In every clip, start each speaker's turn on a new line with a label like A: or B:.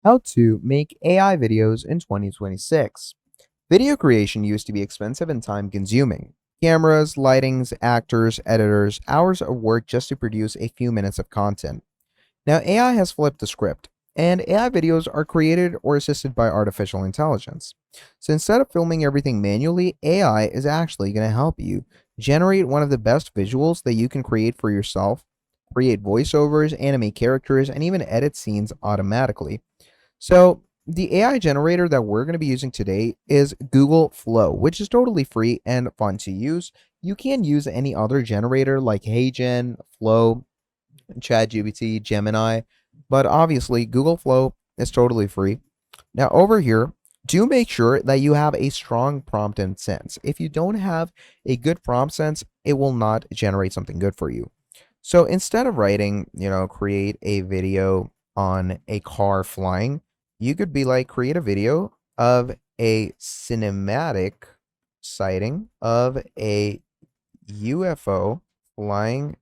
A: How to make AI videos in 2026. Video creation used to be expensive and time consuming. Cameras, lightings, actors, editors, hours of work just to produce a few minutes of content. Now, AI has flipped the script, and AI videos are created or assisted by artificial intelligence. So instead of filming everything manually, AI is actually going to help you generate one of the best visuals that you can create for yourself, create voiceovers, animate characters, and even edit scenes automatically. So the AI generator that we're going to be using today is Google Flow, which is totally free and fun to use. You can use any other generator like HeyGen, Flow, ChatGPT, Gemini, but obviously Google Flow is totally free. Now over here, do make sure that you have a strong prompt and sense. If you don't have a good prompt sense, it will not generate something good for you. So instead of writing, create a video on a car flying, you could be like, create a video of a cinematic sighting of a UFO flying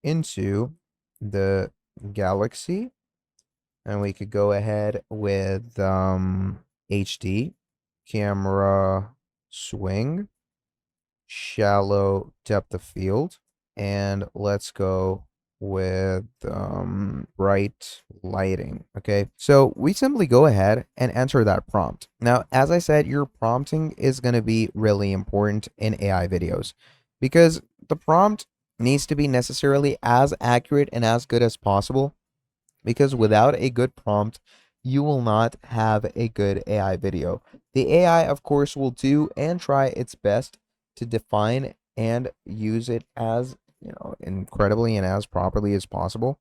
A: into the galaxy. And we could go ahead with HD, camera swing, shallow depth of field, and let's go with bright lighting. Okay, so we simply go ahead and enter that prompt. Now, as I said, your prompting is going to be really important in AI videos because the prompt needs to be necessarily as accurate and as good as possible, because without a good prompt, you will not have a good AI video. The AI, of course, will do and try its best to define and use it as, incredibly and as properly as possible.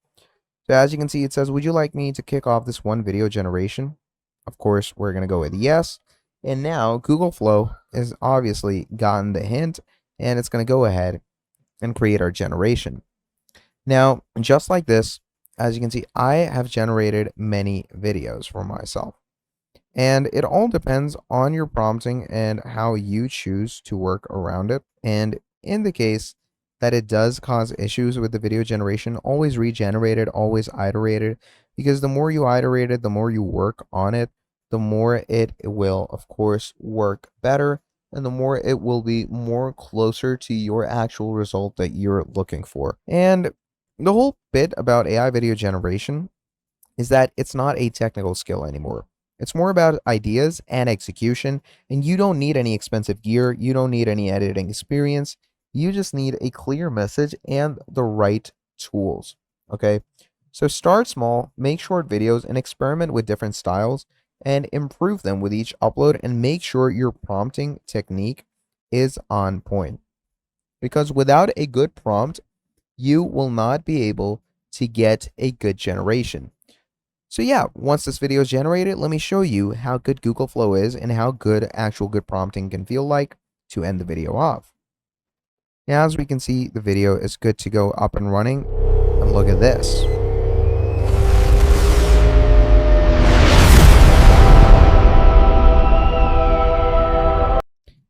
A: So as you can see, it says, would you like me to kick off this one video generation? Of course, we're going to go with yes. And now Google Flow has obviously gotten the hint, and it's going to go ahead and create our generation. Now, just like this, as you can see, I have generated many videos for myself. And it all depends on your prompting and how you choose to work around it. And in the case that it does cause issues with the video generation, always regenerate it, always iterate it, because the more you iterate it, the more you work on it, the more it will, of course, work better, and the more it will be more closer to your actual result that you're looking for. And the whole bit about AI video generation is that it's not a technical skill anymore. It's more about ideas and execution, and you don't need any expensive gear, you don't need any editing experience. You just need a clear message and the right tools. Okay? So start small, make short videos, and experiment with different styles and improve them with each upload, and make sure your prompting technique is on point. Because without a good prompt, you will not be able to get a good generation. So yeah, once this video is generated, let me show you how good Google Flow is and how good actual good prompting can feel like to end the video off. Now, as we can see, the video is good to go up and running. And look at this.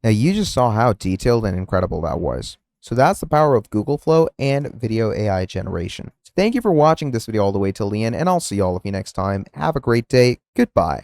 A: Now, you just saw how detailed and incredible that was. So that's the power of Google Flow and video AI generation. So thank you for watching this video all the way till the end, and I'll see all of you next time. Have a great day. Goodbye.